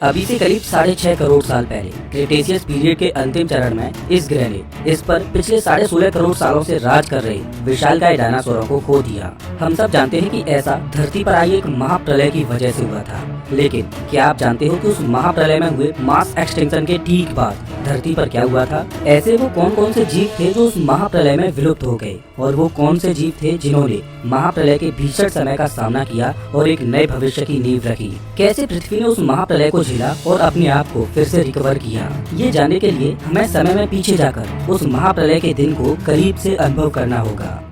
अभी से करीब 6.5 करोड़ साल पहले क्रेटेशियस पीरियड के अंतिम चरण में इस ग्रह ने इस पर पिछले 16.5 करोड़ सालों से राज कर रहे विशालकाय डायनासोरों को खो दिया। हम सब जानते हैं कि ऐसा धरती पर आई एक महाप्रलय की वजह से हुआ था, लेकिन क्या आप जानते हो कि उस महाप्रलय में हुए मास एक्सटिंक्शन के ठीक बाद धरती पर क्या हुआ था? ऐसे वो कौन कौन से जीव थे जो उस महाप्रलय में विलुप्त हो गए, और वो कौन से जीव थे जिन्होंने महाप्रलय के भीषण समय का सामना किया और एक नए भविष्य की नींव रखी? कैसे पृथ्वी ने उस महाप्रलय को झेला और अपने आप को फिर से रिकवर किया? ये जानने के लिए हमें समय में पीछे जाकर उस महाप्रलय के दिन को करीब से अनुभव करना होगा।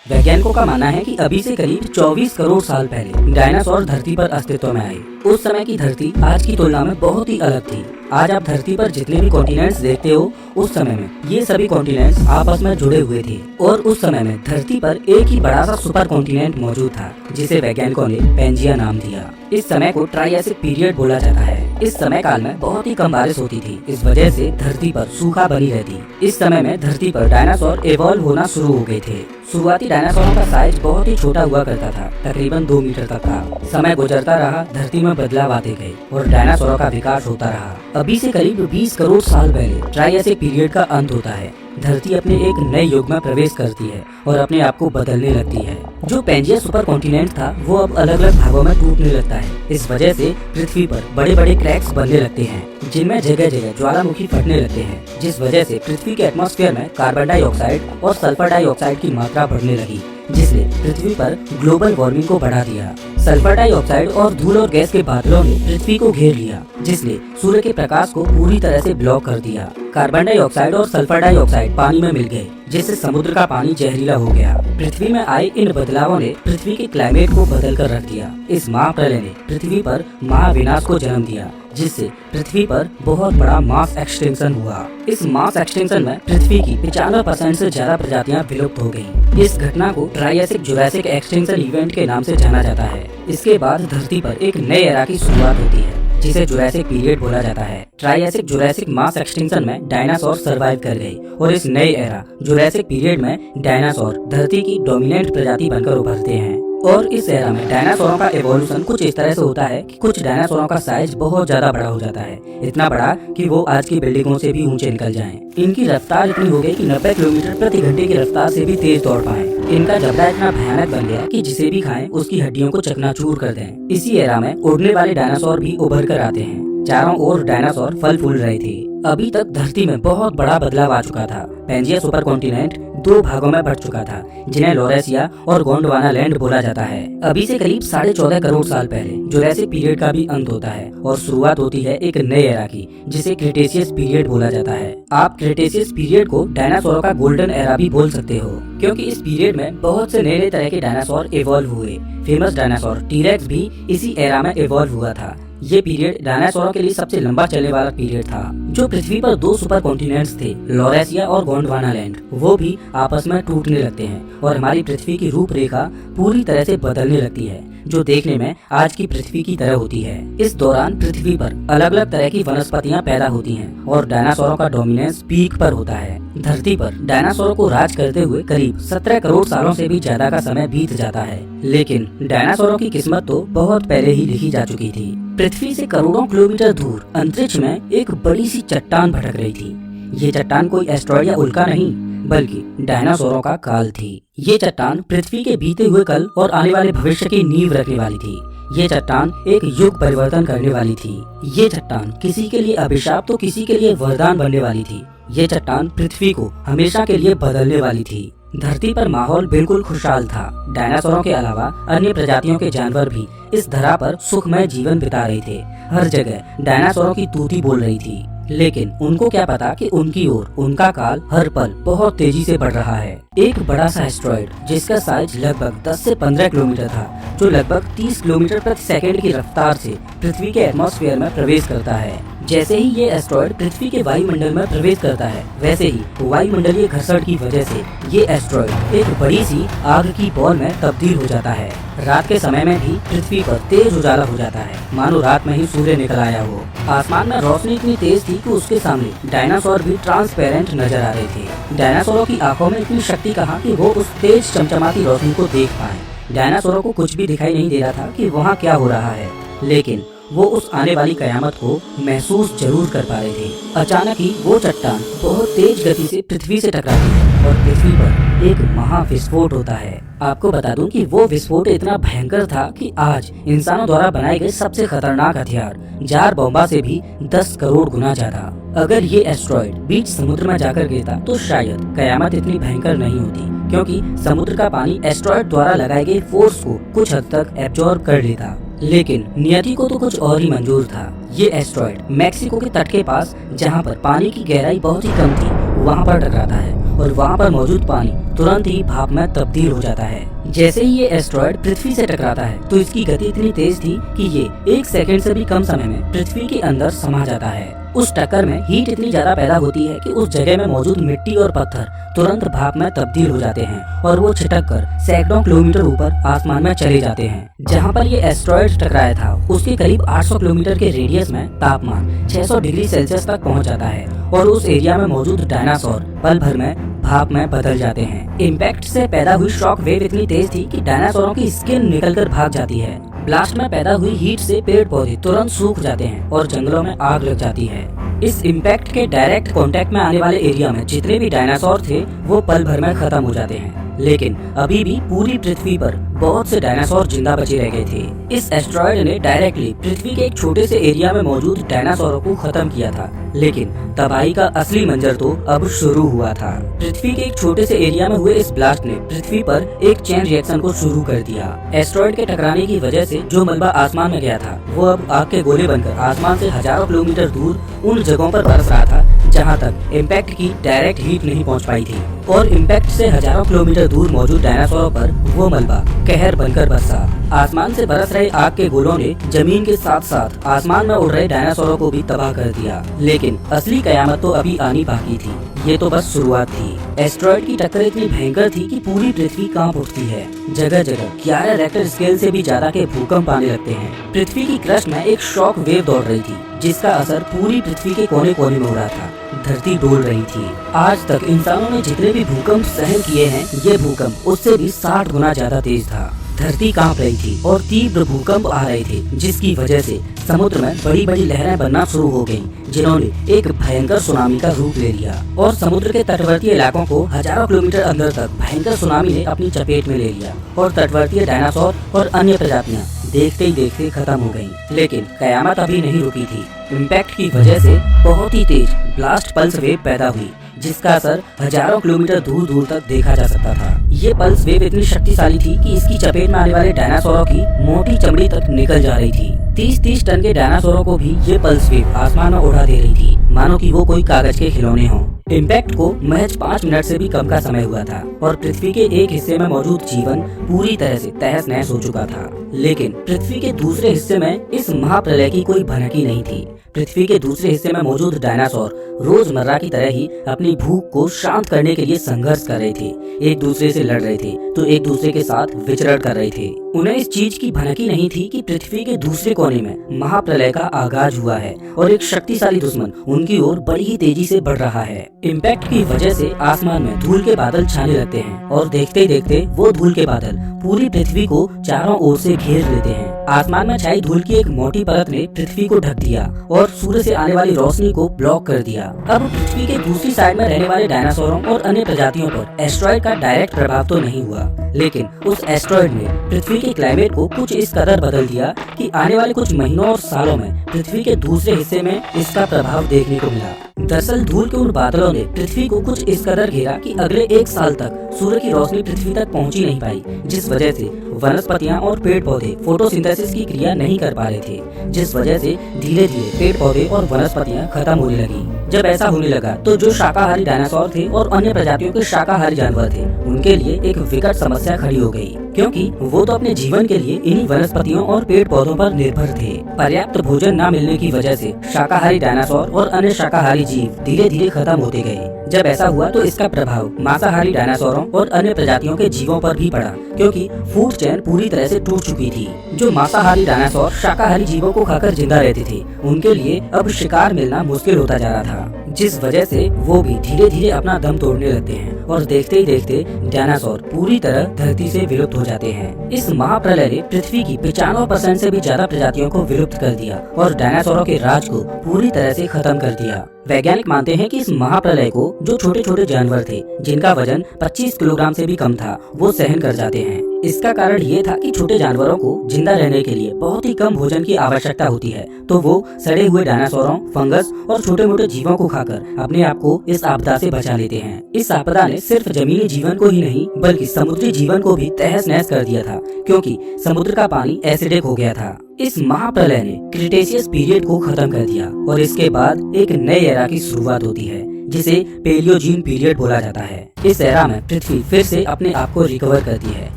वैज्ञानिकों का मानना है कि अभी से करीब 24 करोड़ साल पहले डायनासोर धरती पर अस्तित्व में आए। उस समय की धरती आज की तुलना में बहुत ही अलग थी। आज आप धरती पर जितने भी कॉन्टिनेंट्स देखते हो, उस समय में ये सभी कॉन्टिनेंट्स आपस में जुड़े हुए थे, और उस समय में धरती पर एक ही बड़ा सा सुपर कॉन्टिनेंट मौजूद था जिसे वैज्ञानिकों ने पैंजिया नाम दिया। इस समय को ट्राइएसिक पीरियड बोला जाता है। इस समय काल में बहुत ही कम बारिश होती थी, इस वजह से धरती पर सूखा बनी रहती। इस समय में धरती पर डायनासोर इवॉल्व होना शुरू हो गए थे। शुरुआती डायनासोरों का साइज बहुत ही छोटा हुआ करता था, तकरीबन 2 मीटर तक का। समय गुजरता रहा, धरती में बदलाव आते गए और डायनासोरों का विकास होता रहा। अभी से करीब 20 करोड़ साल पहले ट्राइएसिक पीरियड का अंत होता है। धरती अपने एक नए युग में प्रवेश करती है और अपने आप को बदलने लगती है। जो पैंजिया सुपर कॉन्टिनेंट था वो अब अलग अलग भागों में टूटने लगता है। इस वजह से पृथ्वी पर बड़े बड़े क्रैक्स बनने लगते हैं, जिनमें जगह जगह ज्वालामुखी फटने लगते हैं, जिस वजह से पृथ्वी के एटमॉस्फेयर में कार्बन डाइऑक्साइड और सल्फर डाइऑक्साइड की मात्रा बढ़ने लगी, जिसने पृथ्वी पर ग्लोबल वार्मिंग को बढ़ा दिया। सल्फर डाइऑक्साइड और धूल और गैस के बादलों ने पृथ्वी को घेर लिया, जिसने सूर्य के प्रकाश को पूरी तरह से ब्लॉक कर दिया। कार्बन डाइऑक्साइड और सल्फर डाइऑक्साइड पानी में मिल गए, जिससे समुद्र का पानी जहरीला हो गया। पृथ्वी में आए इन बदलावों ने पृथ्वी के क्लाइमेट को बदल कर रख दिया। इस महाप्रलय ने पृथ्वी पर महाविनाश को जन्म दिया, जिससे पृथ्वी पर बहुत बड़ा मास एक्सटिंक्शन हुआ। इस मास एक्सटिंक्शन में पृथ्वी की 95% से ज्यादा प्रजातियां विलुप्त हो गयी। इस घटना को ट्राइएसिक जुरासिक एक्सटिंक्शन इवेंट के नाम से जाना जाता है। इसके बाद धरती पर एक नए एरा की शुरुआत होती है, जिसे जुरासिक पीरियड बोला जाता है। ट्राइएसिक जुरासिक मास एक्सटिंक्शन में डायनासोर सर्वाइव कर गए, और इस नए एरा जुरासिक पीरियड में डायनासोर धरती की डोमिनेंट प्रजाति बनकर उभरते हैं। और इस एरा में डायनासोरों का एवोल्यूशन कुछ इस तरह से होता है कि कुछ डायनासोरों का साइज बहुत ज्यादा बड़ा हो जाता है, इतना बड़ा कि वो आज की बिल्डिंगों से भी ऊंचे निकल जाएं। इनकी रफ्तार इतनी हो गई कि 90 किलोमीटर प्रति घंटे की रफ्तार से भी तेज दौड़ पाएं। इनका जबड़ा इतना भयानक बन गया कि जिसे भी खाएं उसकी हड्डियों को चकनाचूर कर दें। इसी एरा में उड़ने वाले डायनासोर भी उभर कर आते हैं। चारों ओर डायनासोर फल फूल रहे थे। अभी तक धरती में बहुत बड़ा बदलाव आ चुका था। पैंजिया सुपर कॉन्टिनेंट 2 भागों में बढ़ चुका था, जिन्हें लॉरेशिया और गोंडवाना लैंड बोला जाता है। अभी से करीब 14.5 करोड़ साल पहले जुरासिक पीरियड का भी अंत होता है और शुरुआत होती है एक नए एरा की, जिसे क्रेटेशियस पीरियड बोला जाता है। आप क्रेटेशियस पीरियड को डायनासोरों का गोल्डन एरा भी बोल सकते हो, क्योंकि इस पीरियड में बहुत से नए तरह के डायनासोर इवॉल्व हुए। फेमस डायनासोर टीरेक्स भी इसी एरा में इवॉल्व हुआ था। ये पीरियड डायनासोरों के लिए सबसे लंबा चलने वाला पीरियड था। जो पृथ्वी पर 2 सुपर कॉन्टिनेंट्स थे, लॉरेशिया और गोंडवाना लैंड, वो भी आपस में टूटने लगते हैं और हमारी पृथ्वी की रूपरेखा पूरी तरह से बदलने लगती है, जो देखने में आज की पृथ्वी की तरह होती है। इस दौरान पृथ्वी पर अलग अलग तरह की वनस्पतियां पैदा होती हैं और डायनासोरों का डोमिनेंस पीक पर होता है। धरती पर डायनासोरों को राज करते हुए करीब 17 करोड़ सालों से भी ज्यादा का समय बीत जाता है, लेकिन डायनासोरों की किस्मत तो बहुत पहले ही लिखी जा चुकी थी। पृथ्वी से करोड़ों किलोमीटर दूर अंतरिक्ष में एक बड़ी सी चट्टान भटक रही थी। ये चट्टान कोई एस्ट्रॉइड या उल्का नहीं, बल्कि डायनासोरों का काल थी। ये चट्टान पृथ्वी के बीते हुए कल और आने वाले भविष्य की नींव रखने वाली थी। ये चट्टान एक युग परिवर्तन करने वाली थी। ये चट्टान किसी के लिए अभिशाप तो किसी के लिए वरदान बनने वाली थी। ये चट्टान पृथ्वी को हमेशा के लिए बदलने वाली थी। धरती पर माहौल बिल्कुल खुशहाल था। डायनासोरों के अलावा अन्य प्रजातियों के जानवर भी इस धरा पर सुखमय जीवन बिता रहे थे। हर जगह डायनासोरों की तूती बोल रही थी, लेकिन उनको क्या पता कि उनकी ओर उनका काल हर पल बहुत तेजी से बढ़ रहा है। एक बड़ा सा एस्ट्रॉइड जिसका साइज लगभग 10 से 15 किलोमीटर था, जो लगभग 30 किलोमीटर प्रति सेकंड की रफ्तार से पृथ्वी के एटमॉस्फेयर में प्रवेश करता है। जैसे ही ये एस्ट्रॉइड पृथ्वी के वायुमंडल में प्रवेश करता है, वैसे ही वायुमंडलीय घर्षण की वजह से ये एस्ट्रॉइड एक बड़ी सी आग की बॉल में तब्दील हो जाता है। रात के समय में भी पृथ्वी पर तेज उजाला हो जाता है, मानो रात में ही सूर्य निकल आया हो। आसमान में रोशनी इतनी तेज थी कि उसके सामने डायनासोर भी ट्रांसपेरेंट नजर आ रहे थे। डायनासोरों की आंखों में इतनी शक्ति कहाँ कि वो उस तेज चमचमाती रोशनी को देख पाए। डायनासोरों को कुछ भी दिखाई नहीं दे रहा था कि वहाँ क्या हो रहा है, लेकिन वो उस आने वाली कयामत को महसूस जरूर कर पा रहे थे। अचानक ही वो चट्टान बहुत तेज गति से पृथ्वी से टकराती है और पृथ्वी पर एक महाविस्फोट होता है। आपको बता दूं कि वो विस्फोट इतना भयंकर था कि आज इंसानों द्वारा बनाए गए सबसे खतरनाक हथियार जार बॉम्बा से भी 10 करोड़ गुना ज्यादा। अगर ये एस्ट्रॉइड बीच समुद्र में जाकर गिरता तो शायद कयामत इतनी भयंकर नहीं होती, क्योंकि समुद्र का पानी एस्ट्रॉइड द्वारा लगाए गए फोर्स को कुछ हद तक एब्जॉर्ब कर लेता। लेकिन नियति को तो कुछ और ही मंजूर था। ये एस्ट्रॉइड मैक्सिको के तट के पास, जहाँ पर पानी की गहराई बहुत ही कम थी, वहाँ पर टकराता है और वहाँ पर मौजूद पानी तुरंत ही भाप में तब्दील हो जाता है। जैसे ही ये एस्ट्रॉइड पृथ्वी से टकराता है तो इसकी गति इतनी तेज थी कि ये 1 सेकंड से भी कम समय में पृथ्वी के अंदर समा जाता है। उस टक्कर में हीट इतनी ज्यादा पैदा होती है कि उस जगह में मौजूद मिट्टी और पत्थर तुरंत भाप में तब्दील हो जाते हैं और वो छिटक कर सैकड़ों किलोमीटर ऊपर आसमान में चले जाते हैं। जहाँ पर ये एस्ट्रॉइड टकराया था उसके करीब 800 किलोमीटर के रेडियस में तापमान 600 डिग्री सेल्सियस तक पहुँच जाता है और उस एरिया में मौजूद डायनासोर पल भर में भाप में बदल जाते हैं। इम्पैक्ट से पैदा हुई शॉक वेव इतनी तेज थी कि डायनासोरों की स्किन निकलकर भाग जाती है। ब्लास्ट में पैदा हुई हीट से पेड़ पौधे तुरंत सूख जाते हैं और जंगलों में आग लग जाती है। इस इम्पैक्ट के डायरेक्ट कांटेक्ट में आने वाले एरिया में जितने भी डायनासोर थे वो पल भर में खत्म हो जाते हैं, लेकिन अभी भी पूरी पृथ्वी पर बहुत से डायनासोर जिंदा बचे रह गए थे। इस एस्ट्रॉइड ने डायरेक्टली पृथ्वी के एक छोटे से एरिया में मौजूद डायनासोरों को खत्म किया था, लेकिन तबाही का असली मंजर तो अब शुरू हुआ था। पृथ्वी के एक छोटे से एरिया में हुए इस ब्लास्ट ने पृथ्वी पर एक चेन रिएक्शन को शुरू कर दिया। एस्ट्रॉइड के टकराने की वजह से जो मलबा आसमान में गया था वो अब आग के गोले बनकर आसमान से हजारों किलोमीटर दूर उन जगहों पर बरस रहा था जहां तक इम्पैक्ट की डायरेक्ट हीट नहीं पहुंच पाई थी, और इम्पैक्ट से हजारों किलोमीटर दूर मौजूद डायनासोरों पर वो मलबा कहर बनकर बरसा। आसमान से बरस रहे आग के गोलों ने जमीन के साथ साथ आसमान में उड़ रहे डायनासोरों को भी तबाह कर दिया। लेकिन असली कयामत तो अभी आनी बाकी थी। ये तो बस शुरुआत थी। एस्ट्रॉइड की टक्कर इतनी भयंकर थी कि पूरी पृथ्वी कांप उठती है। जगह जगह 11 रेक्टर स्केल से भी ज्यादा के भूकंप आने लगते हैं। पृथ्वी की क्रस्ट में एक शॉक वेव दौड़ रही थी जिसका असर पूरी पृथ्वी के कोने कोने में हो रहा था। धरती डोल रही थी। आज तक इंसानों ने जितने भी भूकंप सहन किए हैं, ये भूकंप उससे भी 60 गुना ज्यादा तेज था। धरती कांप रही थी और तीव्र भूकंप आ रहे थे, जिसकी वजह से समुद्र में बड़ी बड़ी लहरें बनना शुरू हो गयी, जिन्होंने एक भयंकर सुनामी का रूप ले लिया और समुद्र के तटवर्ती इलाकों को हजारों किलोमीटर अंदर तक भयंकर सुनामी ने अपनी चपेट में ले लिया और तटवर्ती डायनासोर और अन्य प्रजातियां देखते ही देखते खत्म हो गयी। लेकिन कयामत अभी नहीं रुकी थी। इम्पैक्ट की वजह से बहुत ही तेज ब्लास्ट पल्स वेव पैदा हुई, जिसका असर हजारों किलोमीटर दूर दूर तक देखा जा सकता था। ये पल्स वेव इतनी शक्तिशाली थी कि इसकी चपेट में आने वाले डायनासोरों की मोटी चमड़ी तक निकल जा रही थी। 30-30 टन के डायनासोरों को भी ये पल्स वेव आसमान में उड़ा दे रही थी, मानो कि वो कोई कागज के खिलौने हों। इम्पैक्ट को महज 5 मिनट से भी कम का समय हुआ था और पृथ्वी के एक हिस्से में मौजूद जीवन पूरी तरह से तहस नहस हो चुका था। लेकिन पृथ्वी के दूसरे हिस्से में इस महाप्रलय की कोई भनक ही नहीं थी। पृथ्वी के दूसरे हिस्से में मौजूद डायनासोर रोजमर्रा की तरह ही अपनी भूख को शांत करने के लिए संघर्ष कर रहे थे। एक दूसरे से लड़ रहे थे तो एक दूसरे के साथ विचरण कर रहे थे। उन्हें इस चीज की भनक ही नहीं थी कि पृथ्वी के दूसरे कोने में महाप्रलय का आगाज हुआ है और एक शक्तिशाली दुश्मन उनकी ओर बड़ी ही तेजी से बढ़ रहा है। इम्पैक्ट की वजह से आसमान में धूल के बादल छाने लगते हैं और देखते ही देखते वो धूल के बादल पूरी पृथ्वी को चारों ओर से घेर लेते हैं। आसमान में छाई धूल की एक मोटी परत ने पृथ्वी को ढक दिया और सूर्य से आने वाली रोशनी को ब्लॉक कर दिया। अब पृथ्वी के दूसरी साइड में रहने वाले डायनासोरों और अन्य प्रजातियों पर एस्ट्रॉइड का डायरेक्ट प्रभाव तो नहीं हुआ, लेकिन उस एस्ट्रॉइड ने पृथ्वी के क्लाइमेट को कुछ इस कदर बदल दिया कि आने वाले कुछ महीनों और सालों में पृथ्वी के दूसरे हिस्से में इसका प्रभाव देखने को मिला। दरअसल धूल के उन बादलों ने पृथ्वी को कुछ इस कदर घेरा कि अगले 1 साल तक सूर्य की रोशनी पृथ्वी तक पहुंच ही नहीं पाई, जिस वजह से वनस्पतियां और पेड़ पौधे फोटोसिंथेसिस की क्रिया नहीं कर पा रहे थे, जिस वजह से धीरे धीरे पेड़ पौधे और वनस्पतियां खत्म होने लगी। जब ऐसा होने लगा तो जो शाकाहारी डायनासोर थे और अन्य प्रजातियों के शाकाहारी जानवर थे, उनके लिए एक विकट समस्या खड़ी हो गई, क्योंकि वो तो अपने जीवन के लिए इन्हीं वनस्पतियों और पेड़ पौधों पर निर्भर थे। पर्याप्त भोजन न मिलने की वजह से शाकाहारी डायनासोर और अन्य शाकाहारी जीव धीरे धीरे खत्म होते गए। जब ऐसा हुआ तो इसका प्रभाव मांसाहारी डायनासोरों और अन्य प्रजातियों के जीवों पर भी पड़ा, क्योंकि फूड चेन पूरी तरह से टूट चुकी थी। जो मांसाहारी डायनासोर शाकाहारी जीवों को खाकर जिंदा रहते थे, उनके लिए अब शिकार मिलना मुश्किल होता जा रहा था, जिस वजह से वो भी धीरे धीरे अपना दम तोड़ने लगते हैं और देखते ही देखते डायनासोर पूरी तरह धरती से विलुप्त हो जाते हैं। इस महाप्रलय ने पृथ्वी की 95% से भी ज्यादा प्रजातियों को विलुप्त कर दिया और डायनासोरों के राज को पूरी तरह से खत्म कर दिया। वैज्ञानिक मानते हैं कि इस महाप्रलय को जो छोटे छोटे जानवर थे जिनका वजन 25 किलोग्राम से भी कम था, वो सहन कर जाते हैं। इसका कारण ये था कि छोटे जानवरों को जिंदा रहने के लिए बहुत ही कम भोजन की आवश्यकता होती है, तो वो सड़े हुए डायनासोरों, फंगस और छोटे मोटे जीवों को खाकर अपने आप को इस आपदा से बचा लेते हैं। इस आपदा ने सिर्फ जमीनी जीवन को ही नहीं बल्कि समुद्री जीवन को भी तहस नहस कर दिया था, क्योंकि समुद्र का पानी एसिडिक हो गया था। इस महाप्रलय ने क्रिटेशियस पीरियड को खत्म कर दिया और इसके बाद एक नए एरा की शुरुआत होती है जिसे पेलियोजीन पीरियड बोला जाता है। इस एरा में पृथ्वी फिर से अपने आप को रिकवर करती है।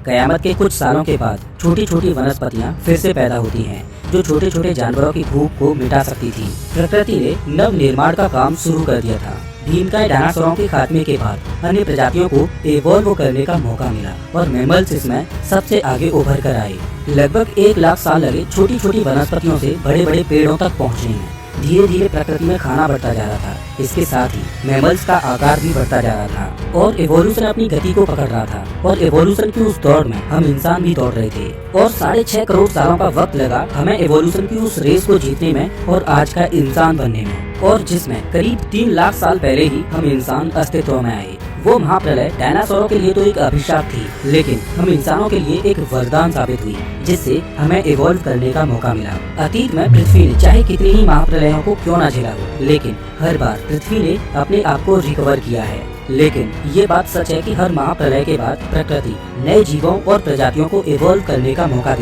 कयामत के कुछ सालों के बाद छोटी छोटी वनस्पतियां फिर से पैदा होती हैं, जो छोटे छोटे जानवरों की भूख को मिटा सकती थी। प्रकृति ने नव निर्माण का काम शुरू कर दिया था। भीमकाय डायनासोरों के खात्मे के बाद अन्य प्रजातियों को एवॉल्व करने का मौका मिला और मैमल्स इसमें सबसे आगे उभर कर आए। लगभग 1 लाख साल लगे छोटी छोटी वनस्पतियों से बड़े बड़े पेड़ों तक पहुँचने में। धीरे धीरे प्रकृति में खाना बढ़ता जा रहा था। इसके साथ ही मैमल्स का आकार भी बढ़ता जा रहा था और एवोल्यूशन अपनी गति को पकड़ रहा था। और एवोल्यूशन की उस दौड़ में हम इंसान भी दौड़ रहे थे और 6.5 करोड़ सालों का वक्त लगा हमें एवोल्यूशन की उस रेस को जीतने में और आज का इंसान बनने में, और जिसमें करीब 3 लाख साल पहले ही हम इंसान अस्तित्व में आए। वो महाप्रलय डायनासोरों के लिए तो एक अभिशाप थी, लेकिन हम इंसानों के लिए एक वरदान साबित हुई, जिससे हमें इवॉल्व करने का मौका मिला। अतीत में पृथ्वी ने चाहे कितनी ही महाप्रलयों को क्यों न झेला हो, लेकिन हर बार पृथ्वी ने अपने आप को रिकवर किया है। लेकिन ये बात सच है कि हर महाप्रलय के बाद प्रकृति नए जीवों और प्रजातियों को इवॉल्व करने का मौका